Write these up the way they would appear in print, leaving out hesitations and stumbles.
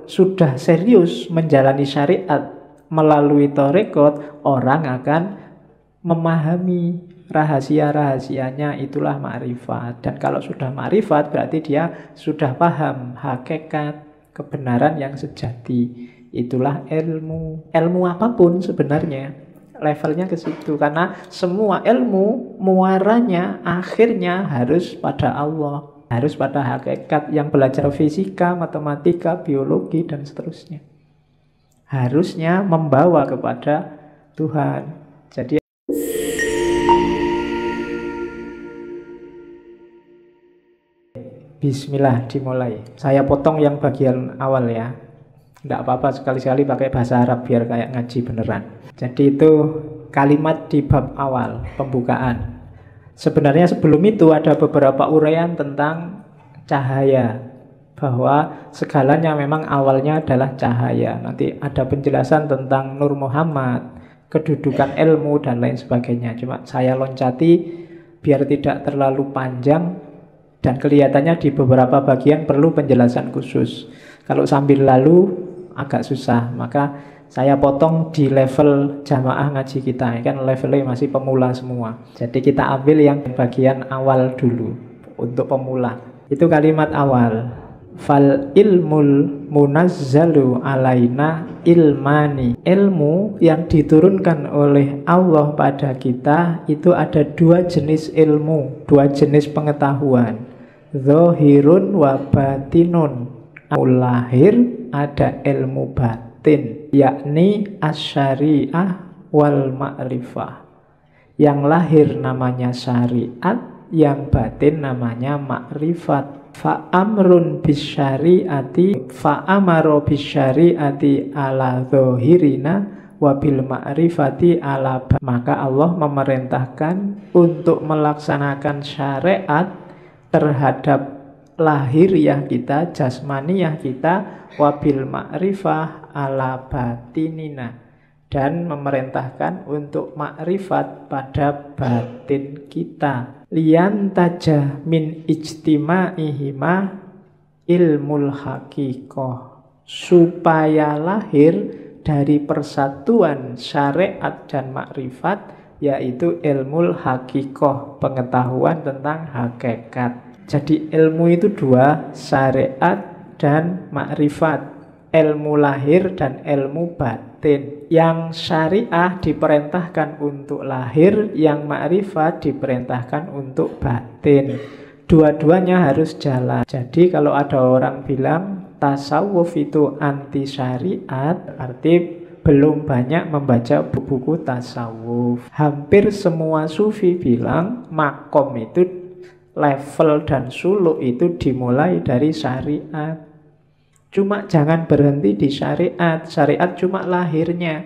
sudah serius menjalani syariat melalui tarekat, orang akan memahami rahasia-rahasianya, itulah ma'rifat. Dan kalau sudah ma'rifat berarti dia sudah paham hakikat kebenaran yang sejati. Itulah ilmu. Ilmu apapun sebenarnya levelnya ke situ, karena semua ilmu muaranya akhirnya harus pada Allah, harus pada hakikat. Yang belajar fisika, matematika, biologi dan seterusnya harusnya membawa kepada Tuhan. Jadi bismillah, dimulai. Saya potong yang bagian awal ya. Tidak apa-apa, sekali-sekali pakai bahasa Arab biar kayak ngaji beneran. Jadi itu kalimat di bab awal, pembukaan. Sebenarnya sebelum itu ada beberapa uraian tentang cahaya, bahwa segalanya memang awalnya adalah cahaya. Nanti ada penjelasan tentang Nur Muhammad, kedudukan ilmu dan lain sebagainya. Cuma saya loncati biar tidak terlalu panjang dan kelihatannya di beberapa bagian perlu penjelasan khusus. Kalau sambil lalu agak susah, maka saya potong di level jamaah ngaji kita. Kan levelnya masih pemula semua. Jadi kita ambil yang bagian awal dulu untuk pemula. Itu kalimat awal. Fal ilmul munazzalu alaina ilmani. Ilmu yang diturunkan oleh Allah pada kita itu ada dua jenis ilmu, dua jenis pengetahuan. Zahirun wa batinun. Lahir ada ilmu batin, yakni asyariah wal ma'rifah. Yang lahir namanya syariat, yang batin namanya ma'rifat. Fa'amrun bisyariati fa'amaro bisyariati ala zahirina wabil ma'rifati ala batin. Maka Allah memerintahkan untuk melaksanakan syariat terhadap lahiriah kita, jasmaniyah kita, wabil ma'rifah ala batinina, dan memerintahkan untuk makrifat pada batin kita. Lian tajah min ijtima'ihima ilmul haqiqah, supaya lahir dari persatuan syariat dan makrifat, yaitu ilmul haqiqah, pengetahuan tentang hakikat. Jadi ilmu itu dua, syariat dan makrifat, ilmu lahir dan ilmu batin. Yang syariah diperintahkan untuk lahir, yang makrifat diperintahkan untuk batin. Dua-duanya harus jalan. Jadi kalau ada orang bilang tasawuf itu anti syariat, arti belum banyak membaca buku tasawuf. Hampir semua sufi bilang makom itu, level dan suluk itu dimulai dari syariat. Cuma jangan berhenti di syariat. Syariat cuma lahirnya,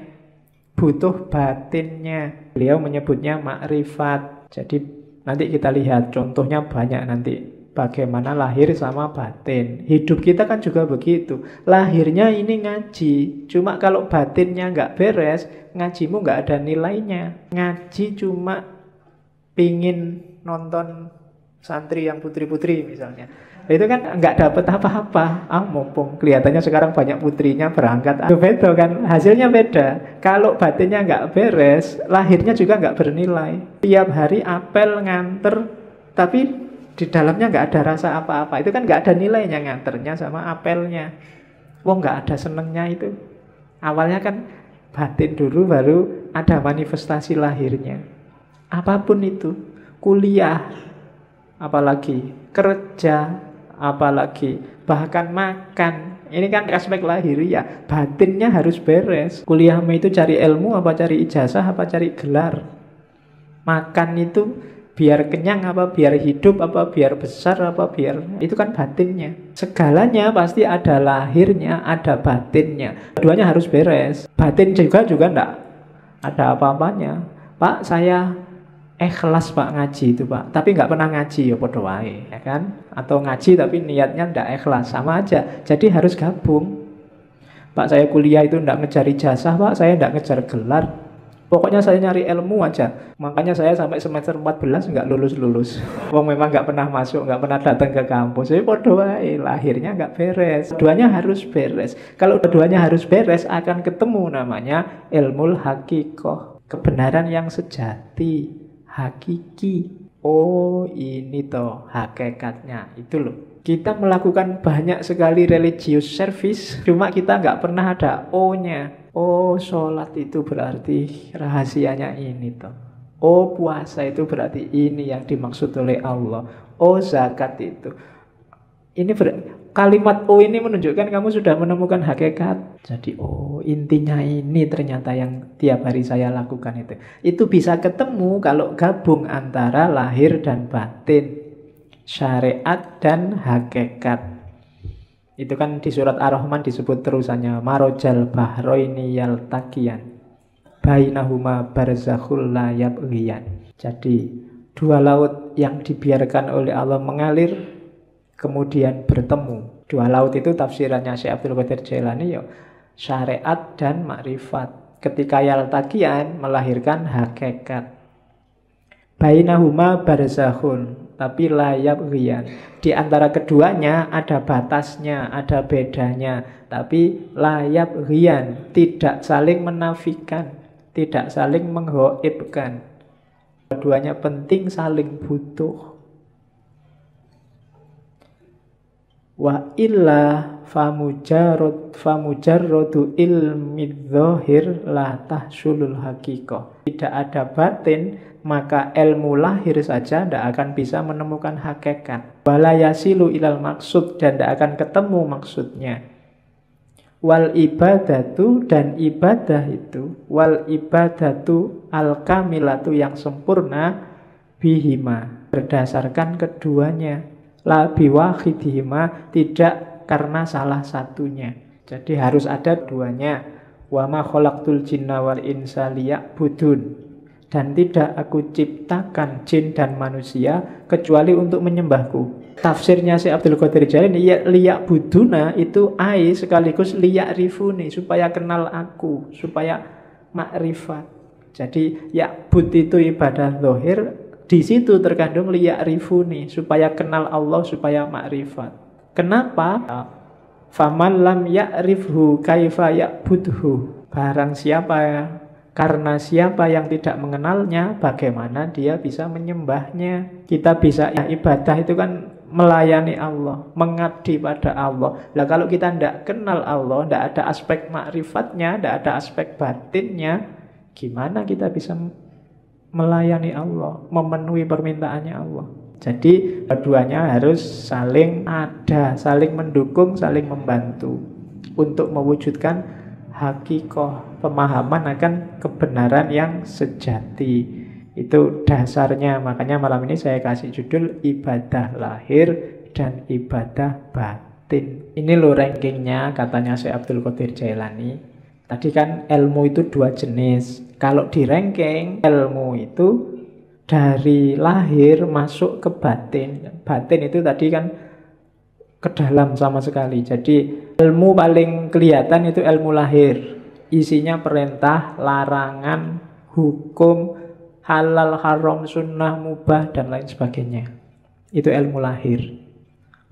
butuh batinnya. Beliau menyebutnya makrifat. Jadi nanti kita lihat contohnya banyak nanti, bagaimana lahir sama batin. Hidup kita kan juga begitu. Lahirnya ini ngaji, cuma kalau batinnya nggak beres, ngajimu nggak ada nilainya. Ngaji cuma pingin nonton santri yang putri-putri misalnya, itu kan nggak dapat apa-apa. Mumpung kelihatannya sekarang banyak putrinya berangkat, beda kan, hasilnya beda. Kalau batinnya nggak beres, lahirnya juga nggak bernilai. Tiap hari apel nganter, tapi di dalamnya nggak ada rasa apa-apa. Itu kan nggak ada nilainya nganternya sama apelnya. Wong nggak ada senengnya itu. Awalnya kan batin dulu, baru ada manifestasi lahirnya. Apapun itu, kuliah, apalagi kerja, apalagi bahkan makan, ini kan aspek lahiriah. Batinnya harus beres. Kuliahmu itu cari ilmu apa cari ijazah apa cari gelar? Makan itu biar kenyang apa biar hidup apa biar besar apa biar, itu kan batinnya. Segalanya pasti ada lahirnya, ada batinnya. Keduanya harus beres. Batin juga enggak ada apa-apanya. Pak, saya ikhlas Pak ngaji itu Pak, tapi nggak pernah ngaji, ya podo wae, ya kan? Atau ngaji tapi niatnya ndak ikhlas, sama aja. Jadi harus gabung. Pak, saya kuliah itu ndak ngejar ijazah Pak, saya ndak ngejar gelar. Pokoknya saya nyari ilmu aja. Makanya saya sampai semester 14 nggak lulus-lulus. Wong memang nggak pernah masuk, nggak pernah datang ke kampus. Jadi podo wae, lahirnya nggak beres. Keduanya harus beres. Kalau keduanya harus beres, akan ketemu namanya ilmul hakikoh. Kebenaran yang sejati, hakiki. Oh ini toh hakikatnya. Itu loh. Kita melakukan banyak sekali religious service, cuma kita nggak pernah ada O-nya. Oh, sholat itu berarti rahasianya ini toh. Oh, puasa itu berarti ini yang dimaksud oleh Allah. Oh, zakat itu. Kalimat O ini menunjukkan kamu sudah menemukan hakikat. Jadi, oh, intinya ini ternyata yang tiap hari saya lakukan itu. Itu bisa ketemu kalau gabung antara lahir dan batin, syariat dan hakikat. Itu kan di surat Ar-Rahman disebut terusannya marojal bahroini yaltaqiyan bainahuma barzakhul la yabghiyan. Jadi dua laut yang dibiarkan oleh Allah mengalir kemudian bertemu. Dua laut itu tafsirannya Syekh Abdul Qadir Jailani ya syariat dan makrifat. Ketika yaltaqiyan melahirkan hakikat. Bainahuma barzakhun tapi layab rian. Di antara keduanya ada batasnya, ada bedanya. Tapi layab rian, tidak saling menafikan, tidak saling menghoibkan. Keduanya penting, saling butuh. Wa illa famujarrodu ilmi dzohir la tahsulul hakikoh. Tidak ada batin, maka ilmu lahir saja tidak akan bisa menemukan hakikat. Wala yasilu ilal maksud, dan tidak akan ketemu maksudnya. Wal ibadatu, dan ibadah itu, wal ibadatu al kamilatu yang sempurna, bihima, berdasarkan keduanya. La biwahidihima, tidak karena salah satunya. Jadi harus ada duanya. Wa ma khalaqtul jinna wal insa liya'budun. Dan tidak aku ciptakan jin dan manusia kecuali untuk menyembahku. Tafsirnya Syekh Abdul Qadir Jailani, liyak buduna itu ai sekaligus liyak rifuni, supaya kenal aku, supaya makrifat. Jadi ya'bud itu ibadah zahir, di situ terkandung liyak rifuni, supaya kenal Allah, supaya makrifat. Kenapa? Faman lam ya'rifhu kaifa ya'budhu. Barang siapa ya, karena siapa yang tidak mengenalnya, bagaimana dia bisa menyembahnya. Kita bisa, ya, ibadah itu kan melayani Allah, mengabdi pada Allah. Nah kalau kita tidak kenal Allah, tidak ada aspek makrifatnya, tidak ada aspek batinnya, gimana kita bisa melayani Allah, memenuhi permintaannya Allah? Jadi keduanya harus saling ada, saling mendukung, saling membantu untuk mewujudkan hakikoh, pemahaman akan kebenaran yang sejati. Itu dasarnya. Makanya malam ini saya kasih judul ibadah lahir dan ibadah batin. Ini loh rankingnya katanya Syekh Abdul Qadir Jailani. Tadi kan ilmu itu dua jenis. Kalau di ranking ilmu itu dari lahir masuk ke batin. Batin itu tadi kan ke dalam sama sekali. Jadi ilmu paling kelihatan itu ilmu lahir. Isinya perintah, larangan, hukum, halal, haram, sunnah, mubah, dan lain sebagainya. Itu ilmu lahir.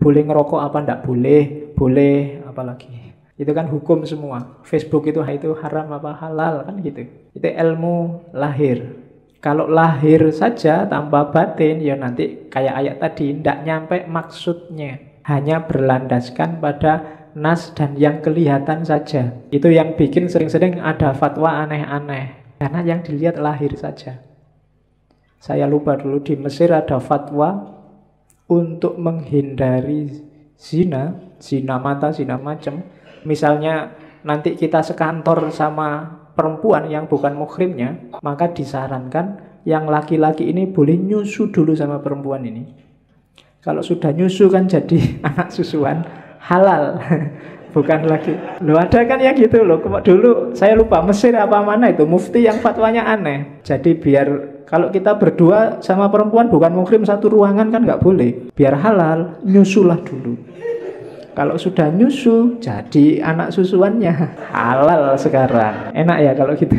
Boleh ngerokok apa enggak boleh, boleh apalagi. Itu kan hukum semua. Facebook itu haram apa halal, kan gitu. Itu ilmu lahir. Kalau lahir saja tanpa batin, ya nanti kayak ayat tadi, tidak nyampe maksudnya. Hanya berlandaskan pada nas dan yang kelihatan saja. Itu yang bikin sering-sering ada fatwa aneh-aneh. Karena yang dilihat lahir saja. Saya lupa dulu di Mesir ada fatwa untuk menghindari zina mata, zina macam. Misalnya nanti kita sekantor sama perempuan yang bukan muhrimnya, maka disarankan yang laki-laki ini boleh nyusu dulu sama perempuan ini. Kalau sudah nyusu kan jadi anak susuan, halal. Bukan lagi. Loh ada kan yang gitu loh. Dulu saya lupa Mesir apa mana itu, mufti yang fatwanya aneh. Jadi biar kalau kita berdua sama perempuan bukan muhrim satu ruangan kan nggak boleh. Biar halal, nyusulah dulu. Kalau sudah nyusu, jadi anak susuannya halal sekarang. Enak ya kalau gitu.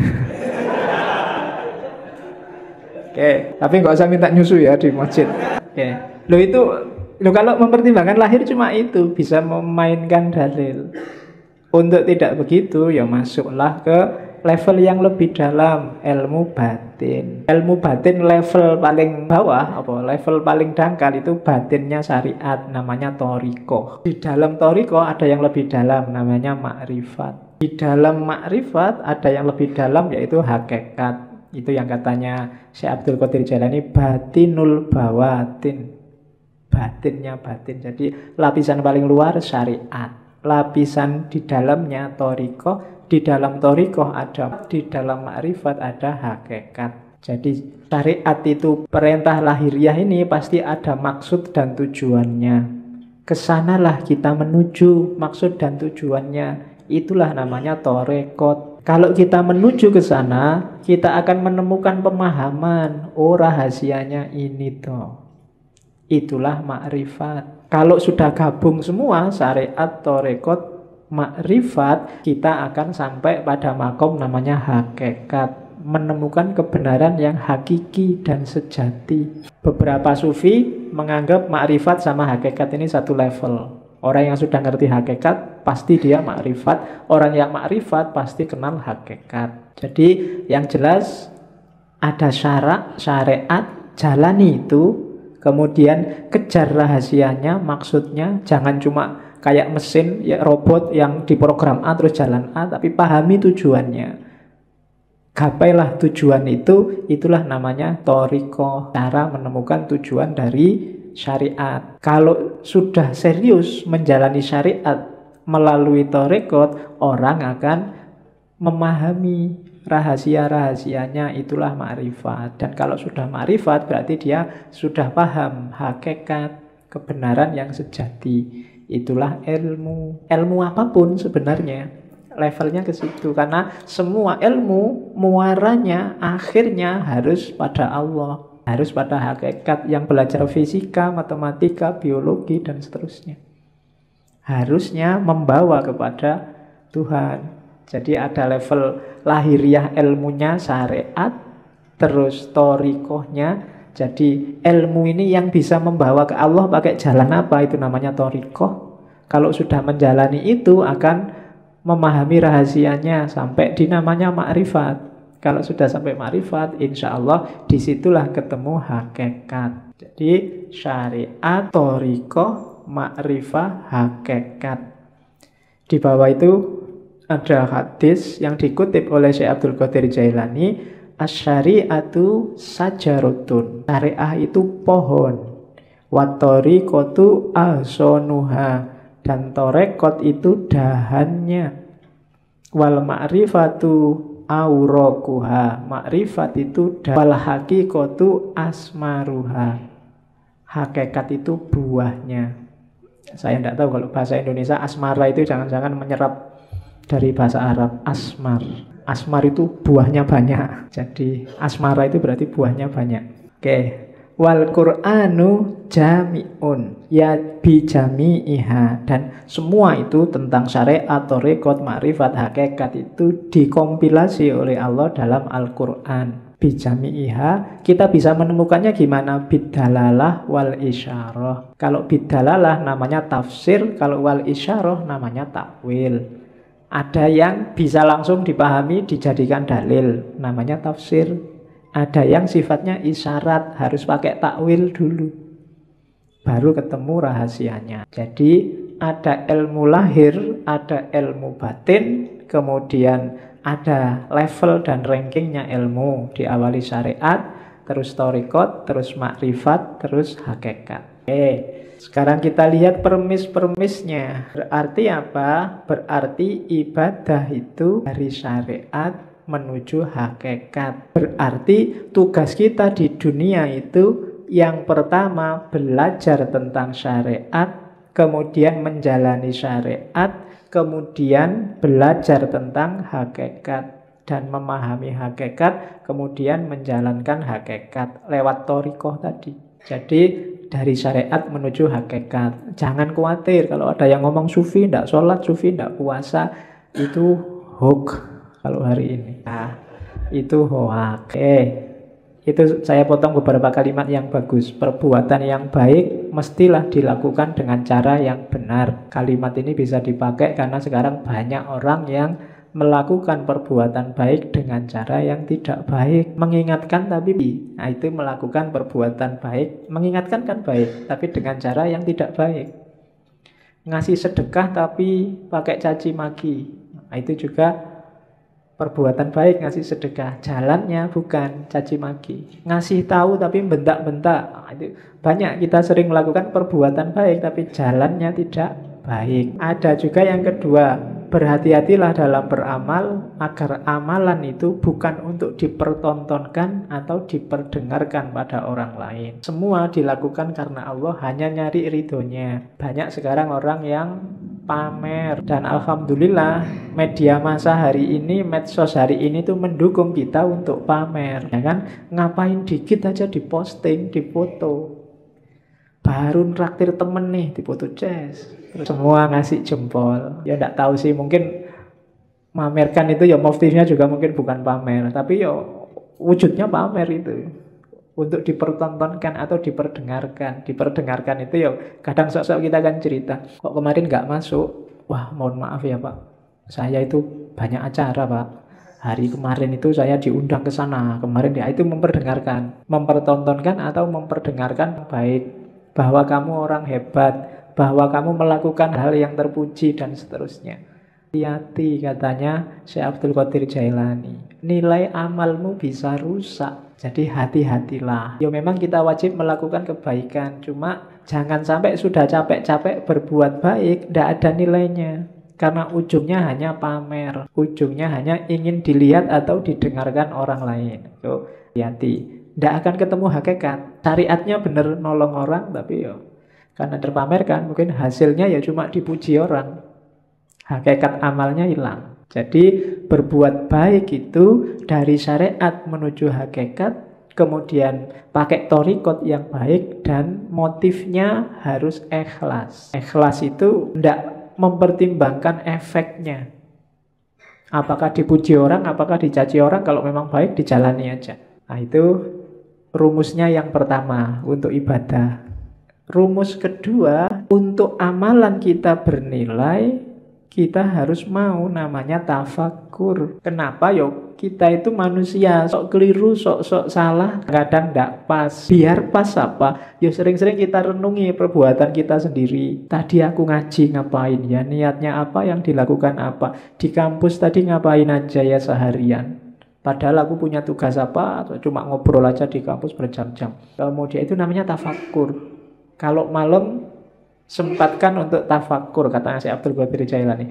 Oke, tapi nggak usah minta nyusu ya di masjid. Oke, lo kalau mempertimbangkan lahir cuma itu bisa memainkan dalil. Untuk tidak begitu ya masuklah ke level yang lebih dalam, ilmu batin. Ilmu batin level paling bawah, level paling dangkal itu batinnya syariat, namanya thoriqoh. Di dalam thoriqoh ada yang lebih dalam, namanya makrifat. Di dalam makrifat ada yang lebih dalam, yaitu hakikat. Itu yang katanya Syekh Abdul Qadir Jailani, batinul bawatin. Batinnya batin. Jadi lapisan paling luar syariat, lapisan di dalamnya thoriqoh. Di dalam thoriqoh ada, di dalam makrifat ada hakikat. Jadi syariat itu, perintah lahiriah ini pasti ada maksud dan tujuannya. Kesanalah kita menuju maksud dan tujuannya. Itulah namanya thoriqot. Kalau kita menuju ke sana, kita akan menemukan pemahaman. Oh, rahasianya ini toh. Itulah makrifat. Kalau sudah gabung semua, syariat, thoriqot, makrifat, kita akan sampai pada makom namanya hakikat, menemukan kebenaran yang hakiki dan sejati. Beberapa sufi menganggap makrifat sama hakikat ini satu level. Orang yang sudah ngerti hakikat pasti dia makrifat, orang yang makrifat pasti kenal hakikat. Jadi yang jelas ada syariat, jalani itu, kemudian kejar rahasianya, maksudnya. Jangan cuma kayak mesin, ya robot yang diprogram A terus jalan A, tapi pahami tujuannya. Gapailah tujuan itu, itulah namanya thoriqoh, cara menemukan tujuan dari syariat. Kalau sudah serius menjalani syariat melalui thoriqoh, orang akan memahami rahasia-rahasianya, itulah makrifat. Dan kalau sudah makrifat berarti dia sudah paham hakikat, kebenaran yang sejati. Itulah ilmu. Ilmu apapun sebenarnya levelnya ke situ, karena semua ilmu muaranya akhirnya harus pada Allah, harus pada hakikat. Yang belajar fisika, matematika, biologi dan seterusnya harusnya membawa kepada Tuhan. Jadi ada level lahiriah ilmunya syariat, terus thoriqohnya. Jadi ilmu ini yang bisa membawa ke Allah pakai jalan apa? Itu namanya thoriqoh. Kalau sudah menjalani itu akan memahami rahasianya sampai di namanya makrifat. Kalau sudah sampai makrifat, insya Allah disitulah ketemu hakikat. Jadi syariat, thoriqoh, makrifah, hakikat. Di bawah itu ada hadis yang dikutip oleh Syekh Abdul Qadir Jailani, asyariatu sajarutun. Syariah itu pohon. Wathoriqotu ahsonuha. Dan thoriqot itu dahannya. Wal ma'rifatu aurokuha. Makrifat itu wal haqiqatu asmaruha. Hakikat itu buahnya. Saya tidak tahu kalau bahasa Indonesia asmara itu jangan-jangan menyerap dari bahasa Arab. Asmar itu buahnya banyak. Jadi asmara itu berarti buahnya banyak. Oke. Wal Qur'anu jami'un ya bi jami'iha. Dan semua itu tentang syariat, thoriqot, makrifat, hakikat itu dikompilasi oleh Allah dalam Al-Qur'an. Bi jami'iha kita bisa menemukannya gimana? Bidalalah wal isyarah. Kalau bidalalah namanya tafsir, kalau wal isyarah namanya takwil. Ada yang bisa langsung dipahami dijadikan dalil, namanya tafsir. Ada yang sifatnya isyarat, harus pakai takwil dulu, baru ketemu rahasianya. Jadi ada ilmu lahir, ada ilmu batin, kemudian ada level dan rankingnya ilmu. Diawali syariat, terus thoriqot, terus makrifat, terus hakikat. Oke, sekarang kita lihat permis-permisnya. Berarti apa? Berarti ibadah itu dari syariat menuju hakikat. Berarti tugas kita di dunia itu yang pertama belajar tentang syariat, kemudian menjalani syariat, kemudian belajar tentang hakikat dan memahami hakikat, kemudian menjalankan hakikat lewat thoriqoh tadi. Jadi dari syariat menuju hakikat. Jangan khawatir kalau ada yang ngomong sufi tidak sholat, sufi tidak puasa, itu hoax. Kalau hari ini itu hoax. Itu saya potong beberapa kalimat yang bagus. Perbuatan yang baik mestilah dilakukan dengan cara yang benar. Kalimat ini bisa dipakai karena sekarang banyak orang yang melakukan perbuatan baik dengan cara yang tidak baik. Mengingatkan tapi nah itu melakukan perbuatan baik. Mengingatkan kan baik, tapi dengan cara yang tidak baik. Ngasih sedekah tapi pakai caci maki. Nah, itu juga perbuatan baik, ngasih sedekah. Jalannya bukan caci maki. Ngasih tahu tapi bentak-bentak. Nah, itu banyak kita sering melakukan perbuatan baik tapi jalannya tidak baik. Ada juga yang kedua, berhati-hatilah dalam beramal agar amalan itu bukan untuk dipertontonkan atau diperdengarkan pada orang lain. Semua dilakukan karena Allah, hanya nyari ridhonya. Banyak sekarang orang yang pamer, dan alhamdulillah media massa hari ini, medsos hari ini tuh mendukung kita untuk pamer, ya kan? Ngapain dikit aja diposting, difoto. Baru traktir temen nih, dipoto ces. Terus semua ngasih jempol. Ya enggak tahu sih, mungkin mamerkan itu ya motifnya juga mungkin bukan pamer, tapi ya wujudnya pamer itu. Untuk dipertontonkan atau diperdengarkan. Diperdengarkan itu ya kadang sok-sok kita kan cerita, kok kemarin nggak masuk, wah mohon maaf ya Pak, saya itu banyak acara Pak, hari kemarin itu saya diundang ke sana kemarin, ya itu memperdengarkan. Mempertontonkan atau memperdengarkan baik, bahwa kamu orang hebat, bahwa kamu melakukan hal yang terpuji dan seterusnya. Hati-hati katanya Syekh Abdul Qadir Jailani, nilai amalmu bisa rusak. Jadi hati-hatilah. Ya memang kita wajib melakukan kebaikan, cuma jangan sampai sudah capek-capek berbuat baik, tidak ada nilainya. Karena ujungnya hanya pamer, ujungnya hanya ingin dilihat atau didengarkan orang lain. So, hati-hati. Tidak akan ketemu hakikat. Syariatnya benar nolong orang, tapi ya karena terpamerkan, mungkin hasilnya ya cuma dipuji orang. Hakikat amalnya hilang. Jadi berbuat baik itu dari syariat menuju hakikat, kemudian pakai thariqat yang baik, dan motifnya harus ikhlas. Ikhlas itu tidak mempertimbangkan efeknya. Apakah dipuji orang, apakah dicaci orang, kalau memang baik dijalani aja. Nah itu rumusnya yang pertama untuk ibadah. Rumus kedua, untuk amalan kita bernilai, kita harus mau namanya tafakur. Kenapa? Yo, kita itu manusia, sok keliru, sok salah, kadang tidak pas. Biar pas apa? Yo sering-sering kita renungi perbuatan kita sendiri. Tadi aku ngaji ngapain ya? Niatnya apa? Yang dilakukan apa? Di kampus tadi ngapain aja ya seharian? Padahal aku punya tugas apa? Atau cuma ngobrol aja di kampus berjam-jam. Kemudian itu namanya tafakur. Kalau malam sempatkan untuk tafakur, katanya Syekh Abdul Qadir Jailani.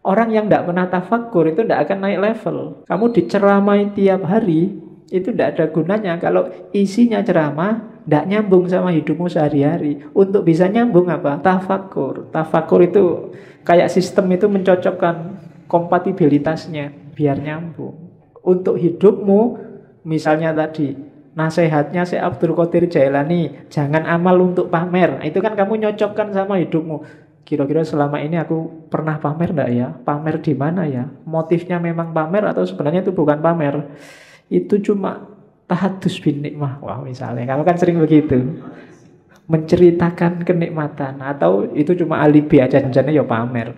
Orang yang tidak pernah tafakur itu tidak akan naik level. Kamu diceramai tiap hari, itu tidak ada gunanya kalau isinya ceramah tidak nyambung sama hidupmu sehari-hari. Untuk bisa nyambung apa? Tafakur. Tafakur itu kayak sistem itu mencocokkan kompatibilitasnya biar nyambung. Untuk hidupmu, misalnya tadi nasihatnya Syekh Abdul Qadir Jailani, jangan amal untuk pamer. Itu kan kamu nyocokkan sama hidupmu. Kira-kira selama ini aku pernah pamer enggak ya? Pamer di mana ya? Motifnya memang pamer atau sebenarnya itu bukan pamer? Itu cuma tahadus bin nikmah. Wah, misalnya kamu kan sering begitu. Menceritakan kenikmatan, atau itu cuma alibi aja, jangan ya pamer.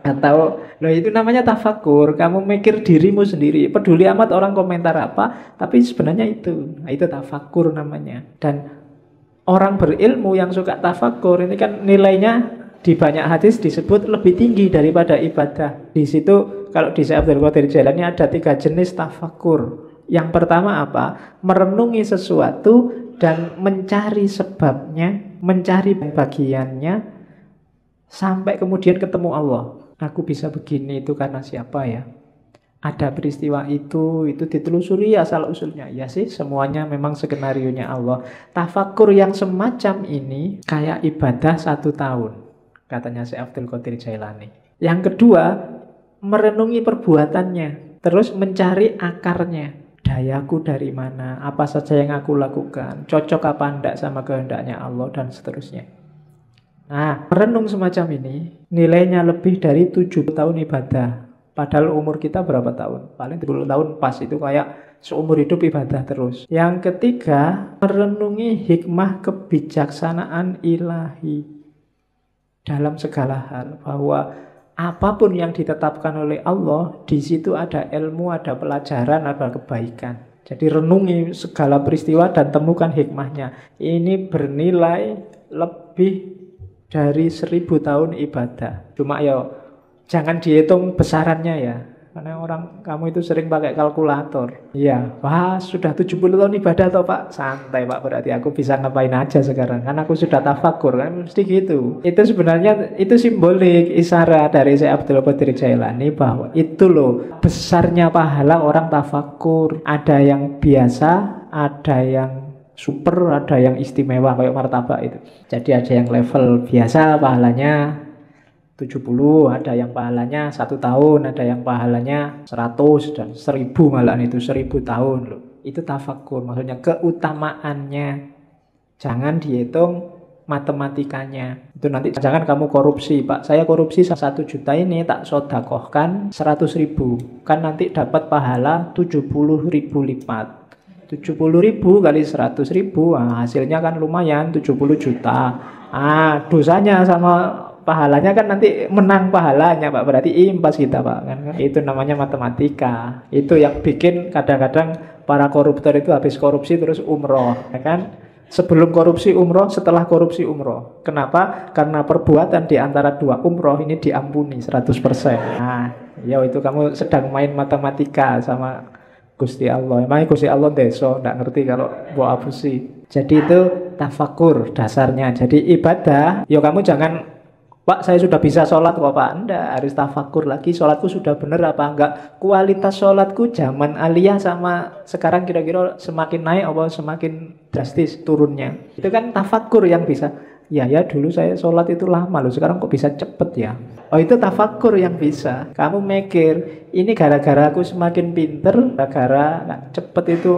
Atau loh itu namanya tafakur, kamu mikir dirimu sendiri, peduli amat orang komentar apa, tapi sebenarnya itu. Nah, itu tafakur namanya. Dan orang berilmu yang suka tafakur ini kan nilainya di banyak hadis disebut lebih tinggi daripada ibadah. Di situ kalau di Syekh Abdul Qadir Jailani ada 3 jenis tafakur. Yang pertama apa? Merenungi sesuatu dan mencari sebabnya, mencari bagiannya sampai kemudian ketemu Allah. Aku bisa begini itu karena siapa ya? Ada peristiwa itu ditelusuri asal usulnya. Ya sih, semuanya memang skenarionya Allah. Tafakur yang semacam ini kayak ibadah 1 tahun, katanya Syekh Abdul Qadir Jailani. Yang kedua, merenungi perbuatannya, terus mencari akarnya. Dayaku dari mana? Apa saja yang aku lakukan? Cocok apa enggak sama kehendaknya Allah dan seterusnya. Nah, merenung semacam ini nilainya lebih dari 7 tahun ibadah. Padahal umur kita berapa tahun? Paling 30 tahun pas, itu kayak seumur hidup ibadah terus. Yang ketiga, merenungi hikmah kebijaksanaan ilahi dalam segala hal, bahwa apapun yang ditetapkan oleh Allah, di situ ada ilmu, ada pelajaran, ada kebaikan. Jadi renungi segala peristiwa dan temukan hikmahnya. Ini bernilai lebih dari 1000 tahun ibadah. Cuma ya jangan dihitung besarannya ya. Karena orang kamu itu sering pakai kalkulator. Iya, wah sudah 70 tahun ibadah toh Pak. Santai Pak, berarti aku bisa ngapain aja sekarang. Kan aku sudah tafakur, kan mesti gitu. Itu sebenarnya itu simbolik, isyarat dari Syekh Abdul Qadir Jailani bahwa itu loh besarnya pahala orang tafakur. Ada yang biasa, ada yang super, ada yang istimewa kayak martabak itu. Jadi ada yang level biasa pahalanya 70, ada yang pahalanya 1 tahun, ada yang pahalanya 100 dan 1000, malahan itu 1000 tahun loh. Itu tafakur, maksudnya keutamaannya. Jangan dihitung matematikanya. Itu nanti jangan kamu korupsi, Pak. Saya korupsi 1 juta ini tak sodakohkan 100.000. Kan nanti dapat pahala 70.000 lipat. 70.000 kali 100.000, nah, hasilnya kan lumayan 70 juta. Dosanya sama pahalanya kan nanti menang pahalanya Pak, berarti impas kita Pak kan. Itu namanya matematika. Itu yang bikin kadang-kadang para koruptor itu habis korupsi terus umroh, ya kan? Sebelum korupsi umroh, setelah korupsi umroh. Kenapa? Karena perbuatan di antara 2 umroh ini diampuni 100%. Ya itu kamu sedang main matematika sama Gusti Allah. Emangnya Gusti Allah deso, nggak ngerti kalau buat abusi. Jadi itu tafakur dasarnya. Jadi ibadah, ya kamu jangan Pak, saya sudah bisa sholat kok Pak. Enggak, harus tafakur lagi. Sholatku sudah benar apa enggak? Kualitas sholatku zaman aliyah sama sekarang kira-kira semakin naik apa semakin drastis turunnya. Itu kan tafakur yang bisa. Ya dulu saya sholat itu lama loh, sekarang kok bisa cepet ya. Oh itu tafakur yang bisa. Kamu mikir, ini gara-gara aku semakin pinter, gara-gara cepet itu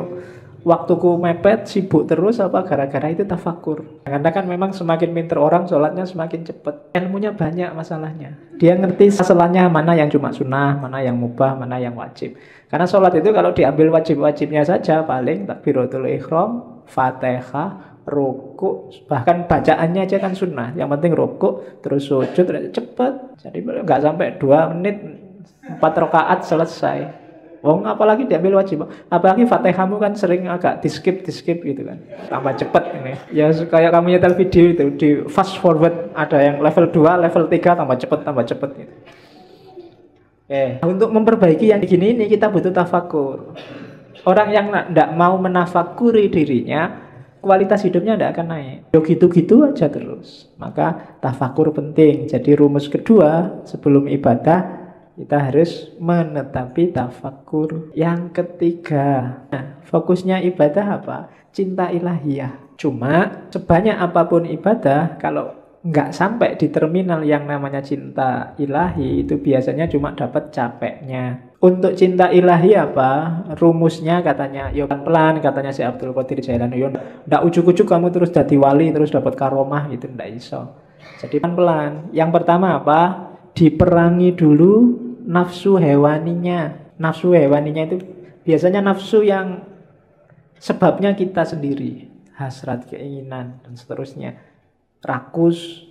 waktuku mepet, sibuk terus, apa gara-gara itu tafakur. Karena kan memang semakin pinter orang sholatnya semakin cepat. Ilmunya banyak masalahnya. Dia ngerti masalahnya mana yang cuma sunnah, mana yang mubah, mana yang wajib. Karena sholat itu kalau diambil wajib-wajibnya saja paling takbiratul ihram, Fatihah, ruku, bahkan bacaannya aja kan sunnah. Yang penting ruku, terus sujud, cepat. Jadi nggak sampai 2 menit, 4 rakaat selesai. Apalagi diambil wajib. Apalagi Fatihahmu kan sering agak di-skip gitu kan. Tambah cepet ini. Ya kayak kamu nyetel video itu, di fast forward ada yang level 2, level 3 tambah cepet gitu. Untuk memperbaiki yang begini ini kita butuh tafakur. Orang yang tidak mau menafakuri dirinya, kualitas hidupnya tidak akan naik. Gitu-gitu aja terus. Maka tafakur penting. Jadi rumus kedua sebelum ibadah, kita harus menetapi tafakur. Yang ketiga, fokusnya ibadah apa? Cinta ilahiyah. Cuma sebanyak apapun ibadah, kalau nggak sampai di terminal yang namanya cinta ilahi, itu biasanya cuma dapat capeknya. Untuk cinta ilahi apa? Rumusnya katanya, yo pelan, katanya si Abdul Qadir Jailani. Yo ndak ujuk-ujuk kamu terus jadi wali, terus dapat karomah gitu, ndak iso. Jadi pelan. Yang pertama apa? Diperangi dulu nafsu hewaninya. Nafsu hewaninya itu biasanya nafsu yang sebabnya kita sendiri, hasrat, keinginan, dan seterusnya. Rakus,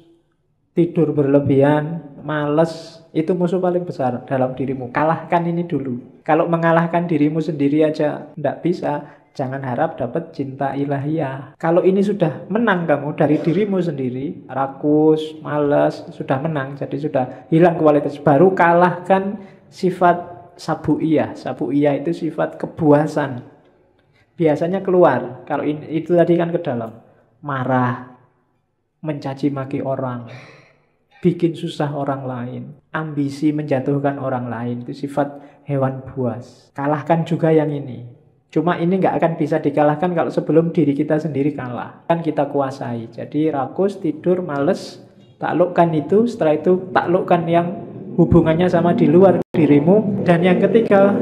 tidur berlebihan, malas, itu musuh paling besar dalam dirimu. Kalahkan ini dulu. Kalau mengalahkan dirimu sendiri aja tidak bisa, jangan harap dapat cinta ilahiyah. Kalau ini sudah menang kamu dari dirimu sendiri, rakus, malas, sudah menang, jadi sudah hilang kualitas. Baru kalahkan sifat sabu'iyah. Sabu'iyah itu sifat kebuasan. Biasanya keluar. Kalau itu tadi kan ke dalam. Marah, mencaci maki orang, bikin susah orang lain, ambisi menjatuhkan orang lain. Itu sifat hewan buas. Kalahkan juga yang ini. Cuma ini nggak akan bisa dikalahkan kalau sebelum diri kita sendiri kalah. Kan kita kuasai. Jadi rakus, tidur, males, taklukkan itu. Setelah itu taklukkan yang hubungannya sama di luar dirimu. Dan yang ketiga,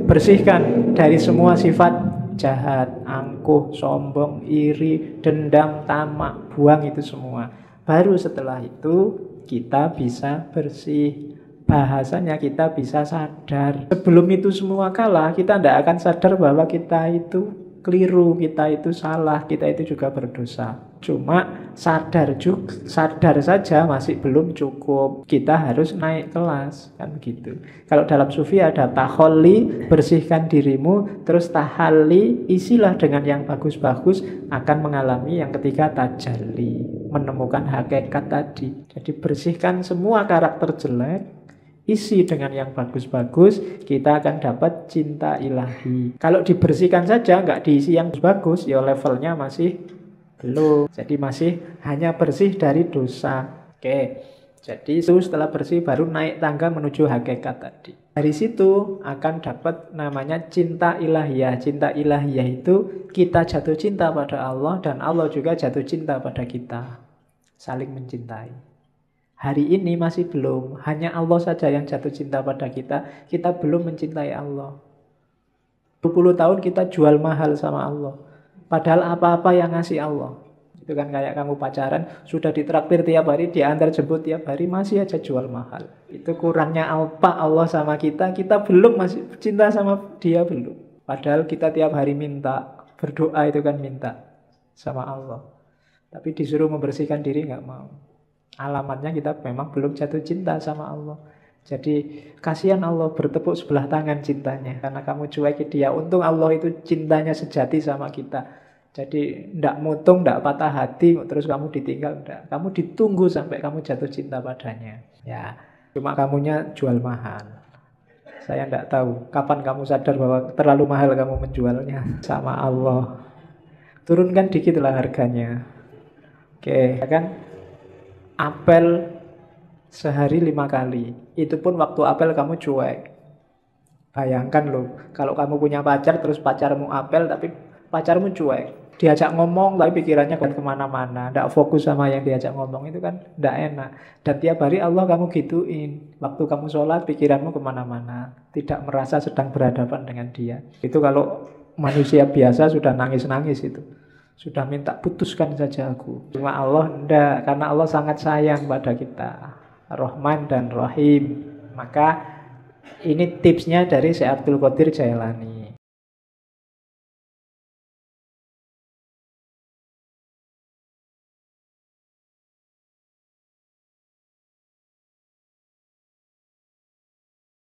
bersihkan dari semua sifat jahat, angkuh, sombong, iri, dendam, tamak. Buang itu semua. Baru setelah itu kita bisa bersih. bahasanya kita bisa sadar. Sebelum itu semua kalah, kita tidak akan sadar bahwa kita itu keliru, kita itu salah, kita itu juga berdosa. Cuma sadar saja masih belum cukup. Kita harus naik kelas, kan begitu. Kalau dalam sufi ada taholli, bersihkan dirimu, terus tahalli, isilah dengan yang bagus-bagus, akan mengalami yang ketiga tajalli, menemukan hakikat tadi. Jadi bersihkan semua karakter jelek, isi dengan yang bagus-bagus, kita akan dapat cinta ilahi. Kalau dibersihkan saja, nggak diisi yang bagus, ya levelnya masih belum. Jadi masih hanya bersih dari dosa. Oke, jadi itu setelah bersih baru naik tangga menuju hakikat tadi. Dari situ akan dapat namanya cinta ilahiyah. Cinta ilahiyah itu kita jatuh cinta pada Allah dan Allah juga jatuh cinta pada kita. Saling mencintai. Hari ini masih belum, hanya Allah saja yang jatuh cinta pada kita. Kita belum mencintai Allah. 20 tahun kita jual mahal sama Allah. Padahal apa-apa yang ngasih Allah. Itu kan kayak kamu pacaran, sudah ditraktir tiap hari, diantar jemput tiap hari, masih aja jual mahal. Itu kurangnya apa Allah sama kita belum masih cinta sama dia belum. Padahal kita tiap hari minta, berdoa itu kan minta sama Allah. Tapi disuruh membersihkan diri nggak mau. Alamatnya kita memang belum jatuh cinta sama Allah. Jadi kasihan Allah bertepuk sebelah tangan cintanya karena kamu cuekin dia. Untung Allah itu cintanya sejati sama kita. Jadi ndak mutung, ndak patah hati terus kamu ditinggal, ndak. Kamu ditunggu sampai kamu jatuh cinta padanya. Ya, cuma kamunya jual mahal. Saya ndak tahu kapan kamu sadar bahwa terlalu mahal kamu menjualnya sama Allah. Turunkan dikit lah harganya. Oke, kan? Apel sehari 5 kali. Itu pun waktu apel kamu cuek. Bayangkan loh, kalau kamu punya pacar terus pacarmu apel tapi pacarmu cuek. Diajak ngomong tapi pikirannya kemana-mana. Tidak fokus sama yang diajak ngomong, itu kan tidak enak. Dan tiap hari Allah kamu gituin. Waktu kamu sholat pikiranmu kemana-mana. Tidak merasa sedang berhadapan dengan dia. Itu kalau manusia biasa sudah nangis-nangis itu. Sudah minta putuskan saja aku. Cuma Allah enggak, karena Allah sangat sayang pada kita. Rahman dan Rahim. Maka ini tipsnya dari Syekh Abdul Qadir Jailani.